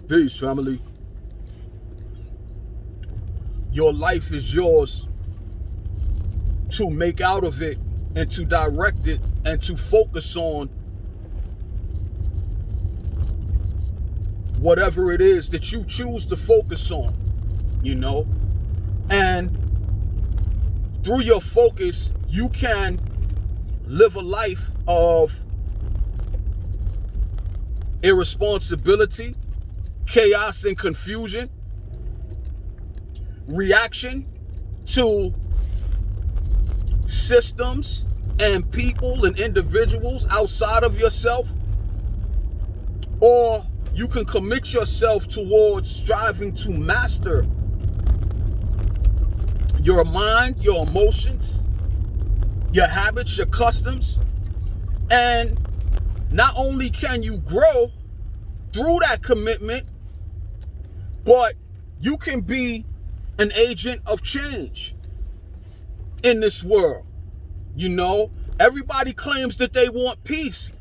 Peace, family. Your life is yours to make out of it and to direct it and to focus on whatever it is that you choose to focus on, and through your focus, you can live a life of irresponsibility, chaos and confusion, reaction to systems and people and individuals outside of yourself, or you can commit yourself towards striving to master your mind, your emotions, your habits, your customs. And not only can you grow through that commitment, but you can be an agent of change in this world. Everybody claims that they want peace,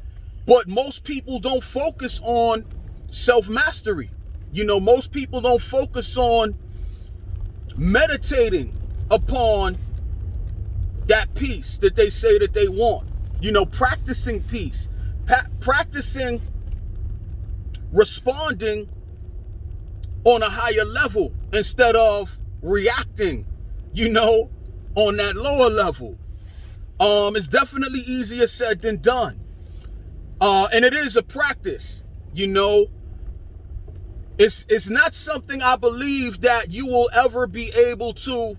but most people don't focus on self-mastery. Most people don't focus on meditating upon that peace that they say that they want. Practicing peace, practicing responding on a higher level instead of reacting, on that lower level. It's definitely easier said than done. And it is a practice, It's not something I believe that you will ever be able to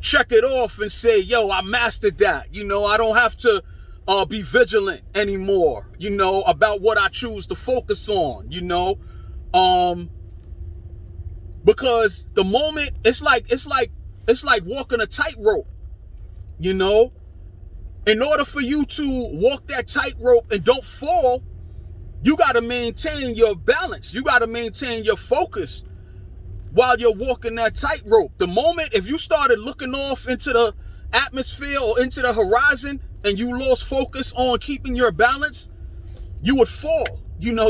check it off and say, yo, I mastered that. I don't have to be vigilant anymore, about what I choose to focus on, because the moment it's like walking a tightrope, in order for you to walk that tightrope and don't fall, you got to maintain your balance. You got to maintain your focus while you're walking that tightrope. The moment, if you started looking off into the atmosphere or into the horizon and you lost focus on keeping your balance, you would fall,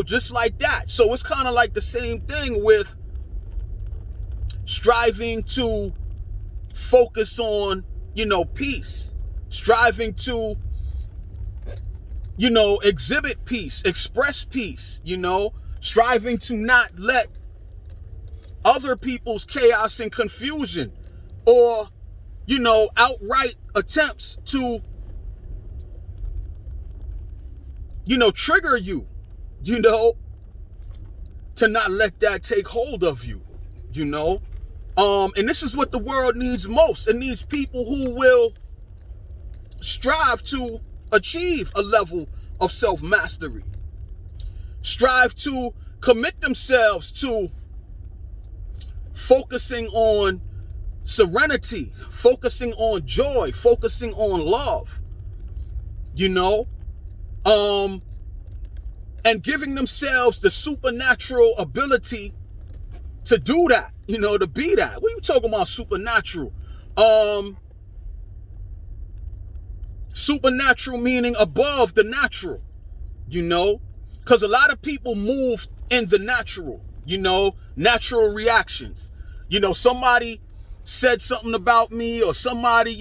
just like that. So it's kind of like the same thing with striving to focus on, peace, striving to, exhibit peace, express peace, striving to not let other people's chaos and confusion or, outright attempts to, trigger you, to not let that take hold of you, and this is what the world needs most. It needs people who will strive to achieve a level of self-mastery, strive to commit themselves to focusing on serenity, focusing on joy, focusing on love, and giving themselves the supernatural ability to do that, to be that. What are you talking about supernatural? Supernatural meaning above the natural, because a lot of people move in the natural, natural reactions. Somebody said something about me, or somebody,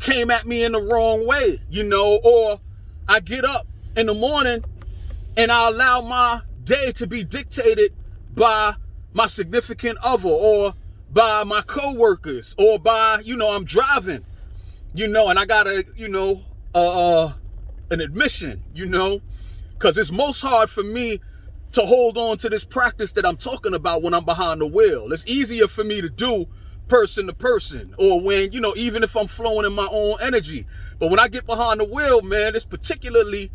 came at me in the wrong way, or I get up in the morning and I allow my day to be dictated by my significant other or by my coworkers or by, I'm driving, and I got an admission, because it's most hard for me to hold on to this practice that I'm talking about when I'm behind the wheel. It's easier for me to do person to person, or when, even if I'm flowing in my own energy. But when I get behind the wheel, man, it's particularly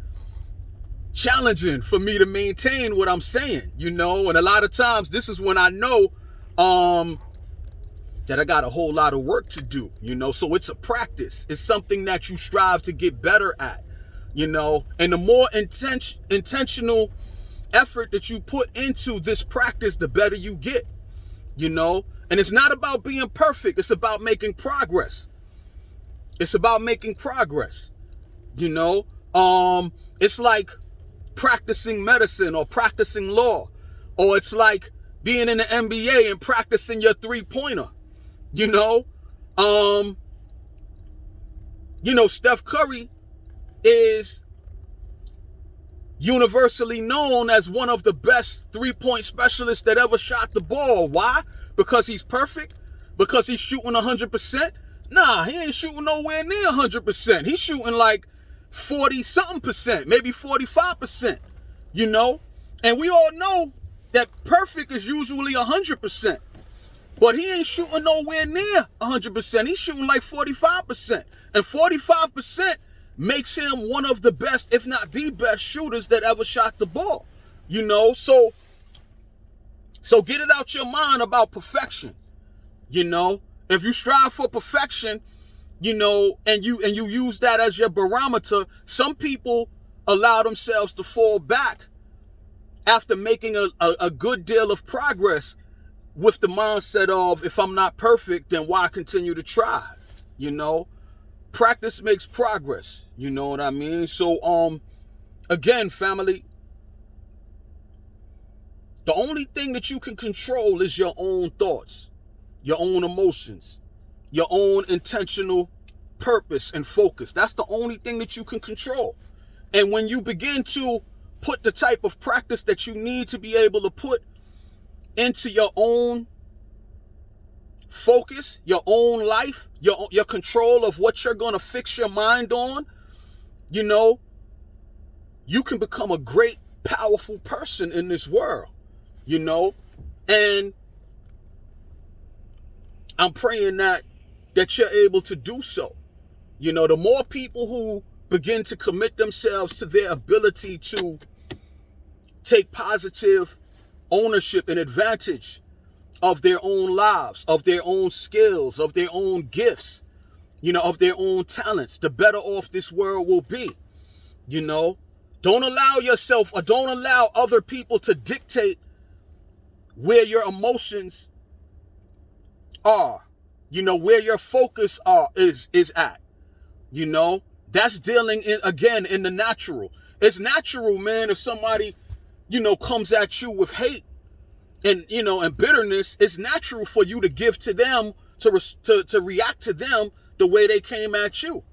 challenging for me to maintain what I'm saying, and a lot of times this is when I know that I got a whole lot of work to do, so it's a practice. It's something that you strive to get better at, and the more intentional effort that you put into this practice, the better you get, and it's not about being perfect. It's about making progress. It's like practicing medicine or practicing law, or it's like being in the NBA and practicing your three-pointer. You know, Steph Curry is universally known as one of the best three-point specialists that ever shot the ball. Why? Because he's perfect? Because he's shooting 100%? Nah, he ain't shooting nowhere near 100%. He's shooting like 40-something%, maybe 45%, And we all know that perfect is usually 100%. But he ain't shooting nowhere near 100%. He's shooting like 45%. And 45% makes him one of the best, if not the best, shooters that ever shot the ball. So get it out your mind about perfection. If you strive for perfection, and you use that as your barometer, some people allow themselves to fall back after making a good deal of progress with the mindset of, if I'm not perfect, then why continue to try? Practice makes progress. You know what I mean? So, again, family, the only thing that you can control is your own thoughts, your own emotions, your own intentional purpose and focus. That's the only thing that you can control. And when you begin to put the type of practice that you need to be able to put into your own focus, your own life, your control of what you're going to fix your mind on, you can become a great, powerful person in this world, and I'm praying that you're able to do so. The more people who begin to commit themselves to their ability to take positive ownership and advantage of their own lives, of their own skills, of their own gifts, of their own talents, the better off this world will be. Don't allow yourself or don't allow other people to dictate where your emotions are, where your focus is at. That's dealing in the natural. It's natural, man, if somebody, comes at you with hate and bitterness. It's natural for you to give to them, to react to them the way they came at you.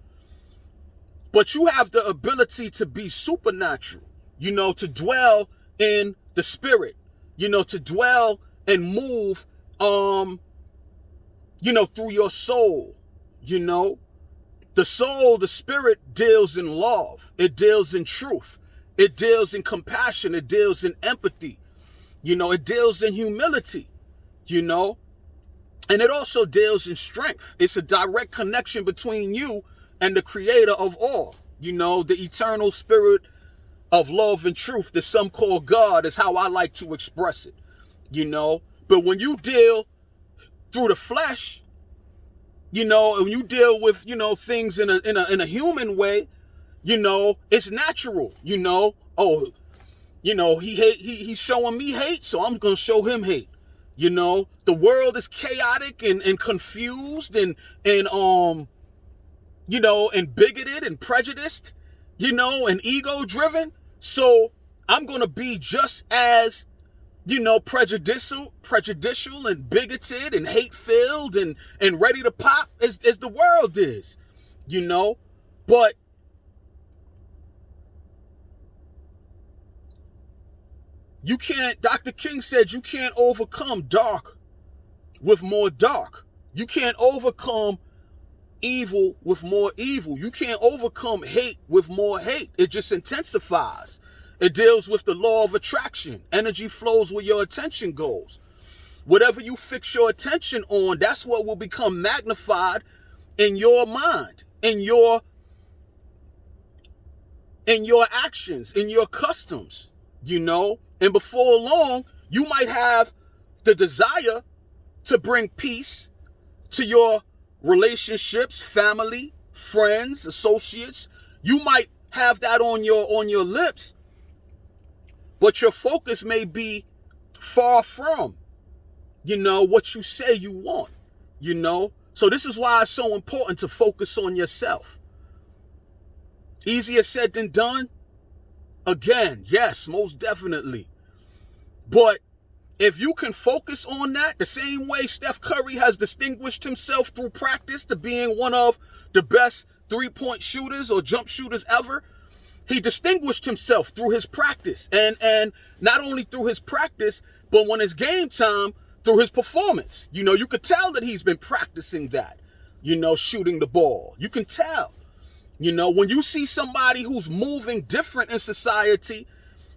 But you have the ability to be supernatural, to dwell in the spirit, to dwell and move, through your soul. The soul, the spirit deals in love. It deals in truth. It deals in compassion. It deals in empathy. It deals in humility, and it also deals in strength. It's a direct connection between you and the creator of all, the eternal spirit of love and truth that some call God is how I like to express it, But when you deal through the flesh, and you deal with, things in a human way, it's natural, he's showing me hate, so I'm going to show him hate. The world is chaotic and confused and bigoted and prejudiced, and ego driven. So I'm going to be just as, prejudicial and bigoted and hate filled and ready to pop as the world is, but you can't, Dr. King said, you can't overcome dark with more dark. You can't overcome evil with more evil. You can't overcome hate with more hate. It just intensifies. It deals with the law of attraction. Energy flows where your attention goes. Whatever you fix your attention on, that's what will become magnified in your mind, in your actions, in your customs, And before long, you might have the desire to bring peace to your relationships, family, friends, associates. You might have that on your lips, but your focus may be far from, what you say you want, So this is why it's so important to focus on yourself. Easier said than done, Again, yes, most definitely. But if you can focus on that, the same way Steph Curry has distinguished himself through practice to being one of the best three-point shooters or jump shooters ever, he distinguished himself through his practice. And not only through his practice, but when it's game time, through his performance. You know, you could tell that he's been practicing that, you know, shooting the ball. You can tell. You know, when you see somebody who's moving different in society,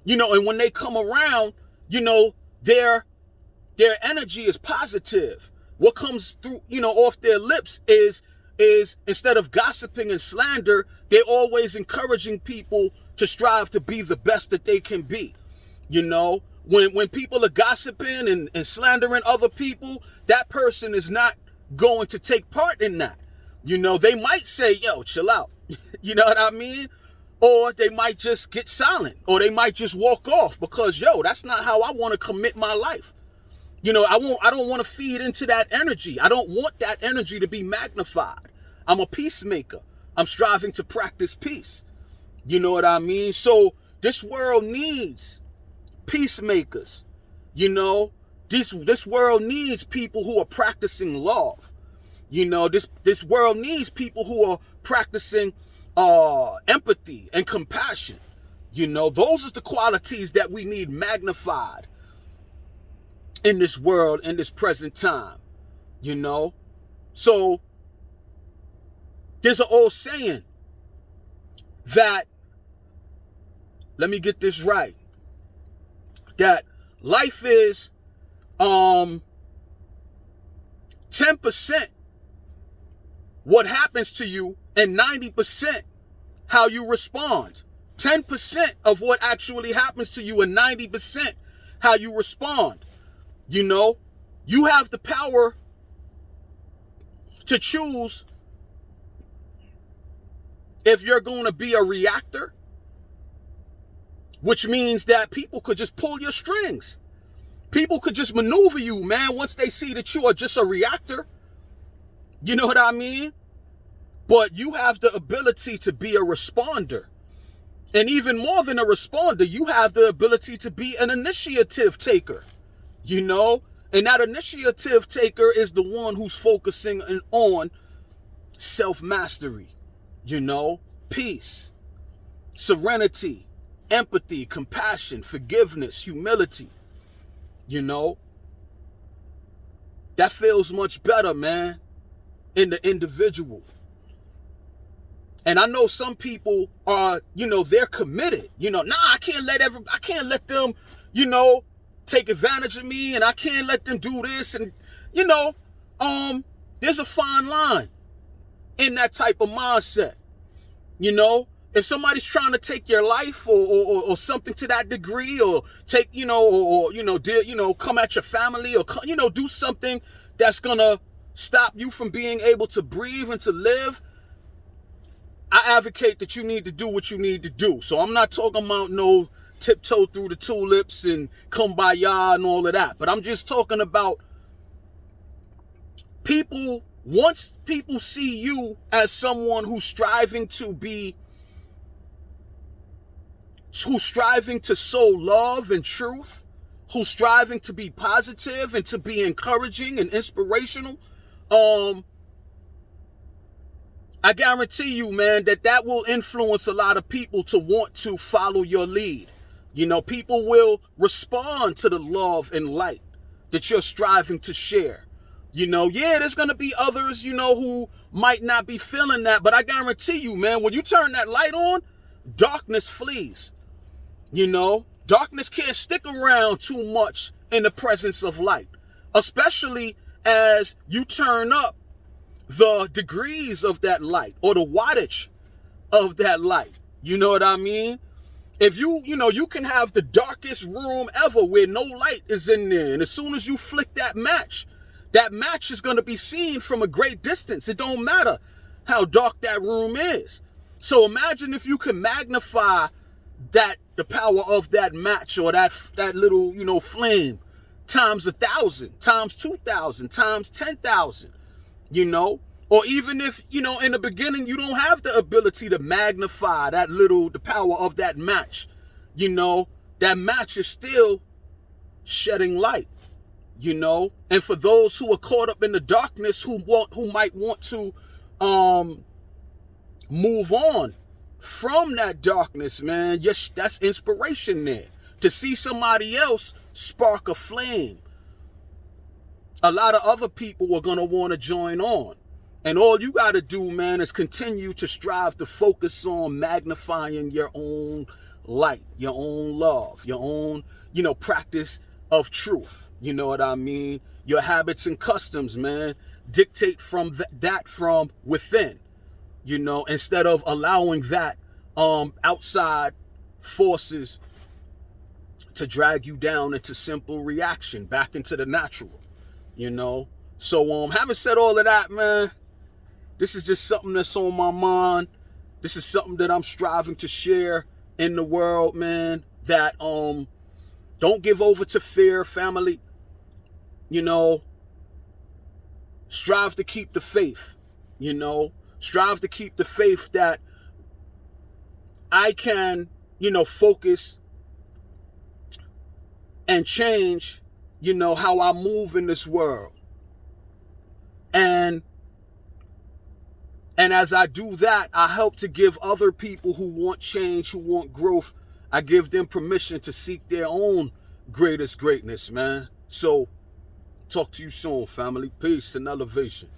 you know, and when they come around, you know, their energy is positive. What comes through, you know, off their lips is instead of gossiping and slander, they're always encouraging people to strive to be the best that they can be. You know, when people are gossiping and slandering other people, that person is not going to take part in that. You know, they might say, yo, chill out. You know what I mean? Or they might just get silent, or they might just walk off because, yo, that's not how I want to commit my life. You know, I don't want to feed into that energy. I don't want that energy to be magnified. I'm a peacemaker. I'm striving to practice peace. You know what I mean? So this world needs peacemakers. You know, this world needs people who are practicing love. You know, this world needs people who are practicing empathy and compassion. You know, those are the qualities that we need magnified in this world, in this present time. You know, so there's an old saying that, let me get this right, that life is 10% what happens to you and 90% how you respond. 10% of what actually happens to you and 90% how you respond. You know, you have the power to choose if you're going to be a reactor, which means that people could just pull your strings. People could just maneuver you, man, once they see that you are just a reactor. You know what I mean? But you have the ability to be a responder. And even more than a responder, you have the ability to be an initiative taker. You know? And that initiative taker is the one who's focusing on self-mastery. You know? Peace, serenity, empathy, compassion, forgiveness, humility. You know? That feels much better, man, in the individual. And I know some people are, you know, they're committed. You know, I can't let them, you know, take advantage of me, and I can't let them do this. And, you know, there's a fine line in that type of mindset. You know, if somebody's trying to take your life or something to that degree, or take, you know, or come at your family, or, you know, do something that's going to stop you from being able to breathe and to live, I advocate that you need to do what you need to do. So I'm not talking about no tiptoe through the tulips and kumbaya and all of that. But I'm just talking about people, once people see you as someone who's striving to sow love and truth, who's striving to be positive and to be encouraging and inspirational, I guarantee you, man, that will influence a lot of people to want to follow your lead. You know, people will respond to the love and light that you're striving to share. You know, yeah, there's going to be others, you know, who might not be feeling that, but I guarantee you, man, when you turn that light on, darkness flees. You know, darkness can't stick around too much in the presence of light, especially as you turn up the degrees of that light or the wattage of that light. You know what I mean? If you can have the darkest room ever where no light is in there, and as soon as you flick that match is going to be seen from a great distance. It don't matter how dark that room is. So imagine if you can magnify the power of that match or that little, you know, flame times 1,000, times 2,000, times 10,000. You know, or even if, you know, in the beginning, you don't have the ability to magnify the power of that match you know, that match is still shedding light, you know. And for those who are caught up in the darkness, who might want to move on from that darkness, man, yes, that's inspiration there. To see somebody else spark a flame, a lot of other people are going to want to join on. And all you got to do, man, is continue to strive to focus on magnifying your own light, your own love, your own, practice of truth. You know what I mean? Your habits and customs, man, dictate from that from within, instead of allowing that outside forces to drag you down into simple reaction, back into the natural, So having said all of that, man, this is just something that's on my mind. This is something that I'm striving to share in the world, man, that don't give over to fear, family. Strive to keep the faith, strive to keep the faith that I can, focus and change, how I move in this world. And as I do that, I help to give other people who want change, who want growth, I give them permission to seek their own greatest greatness, man. So, talk to you soon, family. Peace and elevation.